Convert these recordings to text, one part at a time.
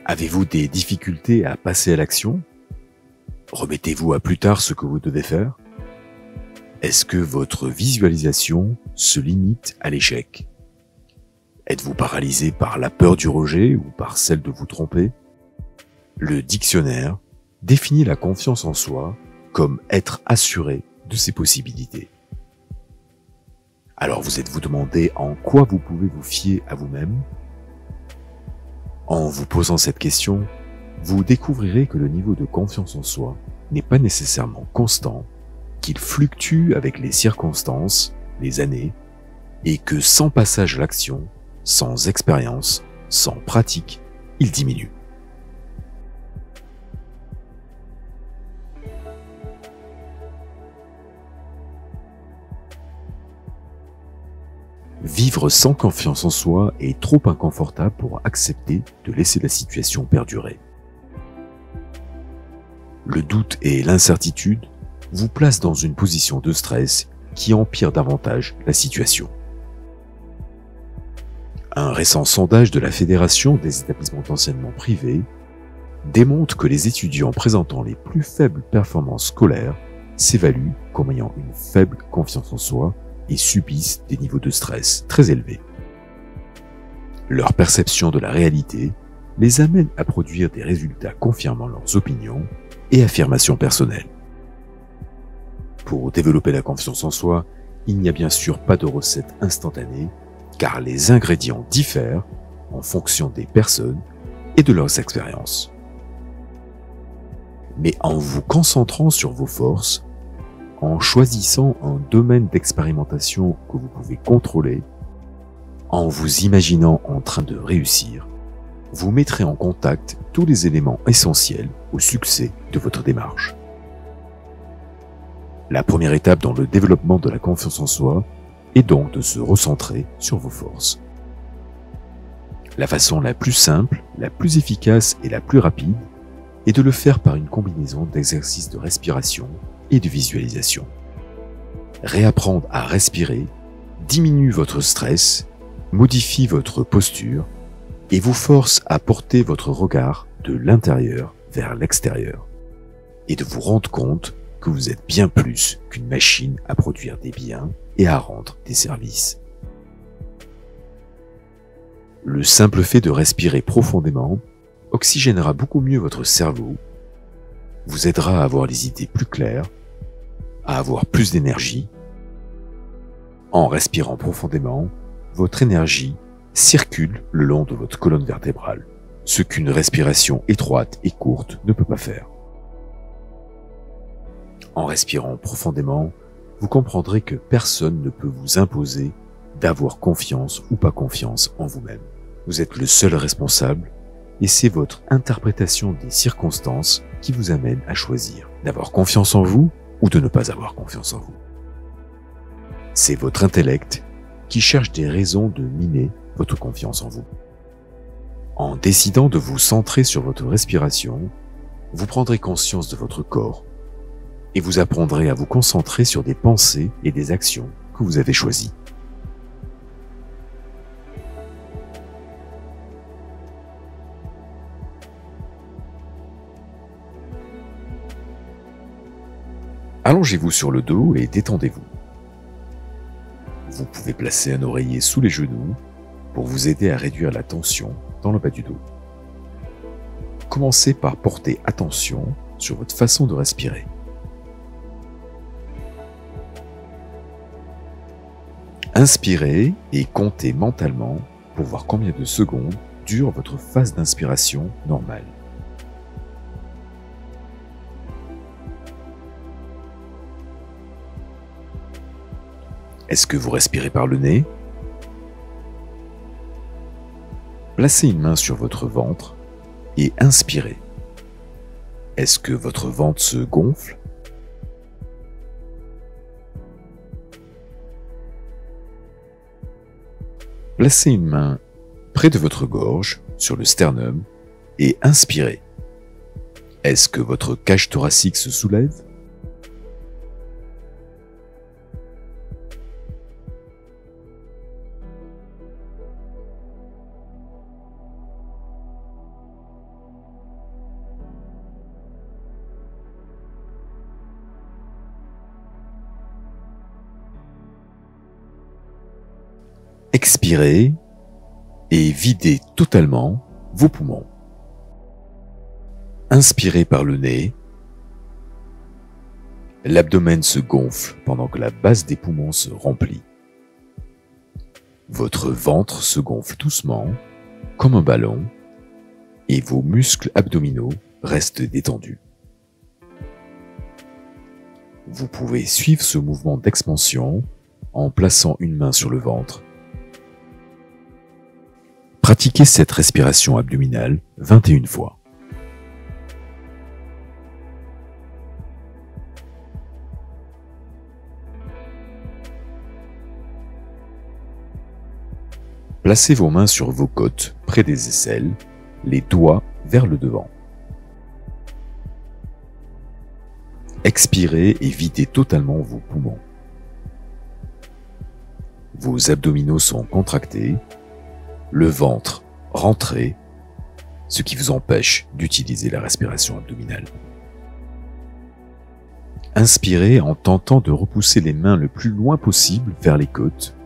Avez-vous des difficultés à passer à l'action? Remettez-vous à plus tard ce que vous devez faire? Est-ce que votre visualisation se limite à l'échec? Êtes-vous paralysé par la peur du rejet ou par celle de vous tromper? Le dictionnaire définit la confiance en soi comme être assuré de ses possibilités. Alors vous êtes-vous demandé en quoi vous pouvez vous fier à vous-même? En vous posant cette question, vous découvrirez que le niveau de confiance en soi n'est pas nécessairement constant, qu'il fluctue avec les circonstances, les années, et que sans passage à l'action, sans expérience, sans pratique, il diminue. Vivre sans confiance en soi est trop inconfortable pour accepter de laisser la situation perdurer. Le doute et l'incertitude vous placent dans une position de stress qui empire davantage la situation. Un récent sondage de la Fédération des établissements d'enseignement privés démontre que les étudiants présentant les plus faibles performances scolaires s'évaluent comme ayant une faible confiance en soi et subissent des niveaux de stress très élevés. Leur perception de la réalité les amène à produire des résultats confirmant leurs opinions et affirmations personnelles. Pour développer la confiance en soi, il n'y a bien sûr pas de recette instantanée, car les ingrédients diffèrent en fonction des personnes et de leurs expériences. Mais en vous concentrant sur vos forces, en choisissant un domaine d'expérimentation que vous pouvez contrôler, en vous imaginant en train de réussir, vous mettrez en contact tous les éléments essentiels au succès de votre démarche. La première étape dans le développement de la confiance en soi est donc de se recentrer sur vos forces. La façon la plus simple, la plus efficace et la plus rapide est de le faire par une combinaison d'exercices de respiration et de visualisation. Réapprendre à respirer diminue votre stress, modifie votre posture et vous force à porter votre regard de l'intérieur vers l'extérieur et de vous rendre compte que vous êtes bien plus qu'une machine à produire des biens et à rendre des services. Le simple fait de respirer profondément oxygénera beaucoup mieux votre cerveau, vous aidera à avoir les idées plus claires, à avoir plus d'énergie. En respirant profondément, votre énergie circule le long de votre colonne vertébrale, ce qu'une respiration étroite et courte ne peut pas faire. En respirant profondément, vous comprendrez que personne ne peut vous imposer d'avoir confiance ou pas confiance en vous-même. Vous êtes le seul responsable et c'est votre interprétation des circonstances qui vous amène à choisir d'avoir confiance en vous ou de ne pas avoir confiance en vous. C'est votre intellect qui cherche des raisons de miner votre confiance en vous. En décidant de vous centrer sur votre respiration, vous prendrez conscience de votre corps et vous apprendrez à vous concentrer sur des pensées et des actions que vous avez choisies. Allongez-vous sur le dos et détendez-vous. Vous pouvez placer un oreiller sous les genoux pour vous aider à réduire la tension dans le bas du dos. Commencez par porter attention sur votre façon de respirer. Inspirez et comptez mentalement pour voir combien de secondes dure votre phase d'inspiration normale. Est-ce que vous respirez par le nez? Placez une main sur votre ventre et inspirez. Est-ce que votre ventre se gonfle? Placez une main près de votre gorge, sur le sternum, et inspirez. Est-ce que votre cage thoracique se soulève? Expirez et videz totalement vos poumons. Inspirez par le nez. L'abdomen se gonfle pendant que la base des poumons se remplit. Votre ventre se gonfle doucement, comme un ballon, et vos muscles abdominaux restent détendus. Vous pouvez suivre ce mouvement d'expansion en plaçant une main sur le ventre. Pratiquez cette respiration abdominale 21 fois. Placez vos mains sur vos côtes, près des aisselles, les doigts vers le devant. Expirez et videz totalement vos poumons. Vos abdominaux sont contractés, le ventre rentré, ce qui vous empêche d'utiliser la respiration abdominale. Inspirez en tentant de repousser les mains le plus loin possible vers les côtes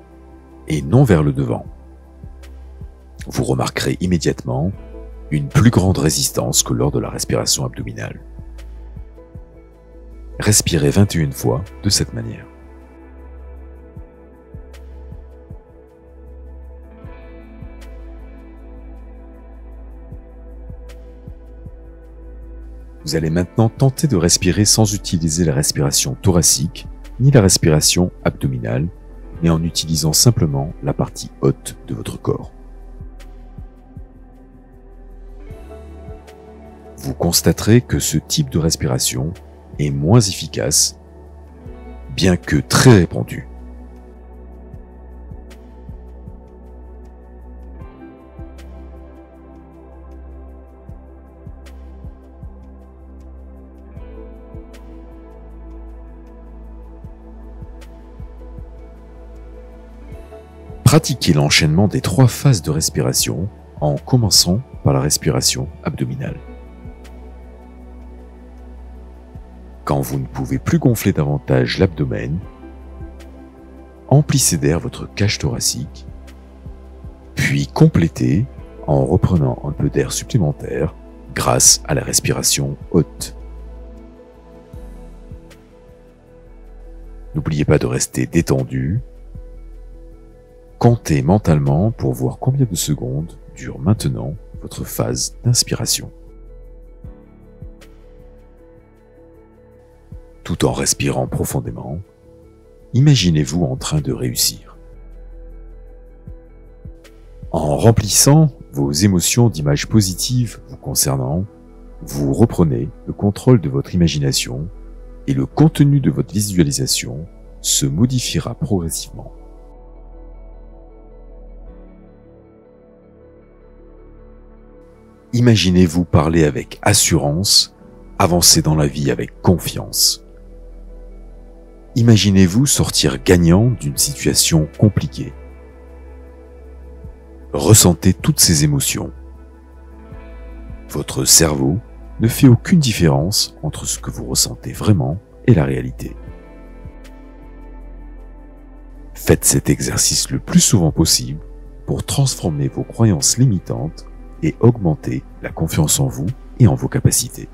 et non vers le devant. Vous remarquerez immédiatement une plus grande résistance que lors de la respiration abdominale. Respirez 21 fois de cette manière. Vous allez maintenant tenter de respirer sans utiliser la respiration thoracique ni la respiration abdominale, mais en utilisant simplement la partie haute de votre corps. Vous constaterez que ce type de respiration est moins efficace, bien que très répandu. Pratiquez l'enchaînement des 3 phases de respiration en commençant par la respiration abdominale. Quand vous ne pouvez plus gonfler davantage l'abdomen, emplissez d'air votre cage thoracique, puis complétez en reprenant un peu d'air supplémentaire grâce à la respiration haute. N'oubliez pas de rester détendu. Comptez mentalement pour voir combien de secondes dure maintenant votre phase d'inspiration. Tout en respirant profondément, imaginez-vous en train de réussir. En remplissant vos émotions d'images positives vous concernant, vous reprenez le contrôle de votre imagination et le contenu de votre visualisation se modifiera progressivement. Imaginez-vous parler avec assurance, avancer dans la vie avec confiance. Imaginez-vous sortir gagnant d'une situation compliquée. Ressentez toutes ces émotions. Votre cerveau ne fait aucune différence entre ce que vous ressentez vraiment et la réalité. Faites cet exercice le plus souvent possible pour transformer vos croyances limitantes et augmenter la confiance en vous et en vos capacités.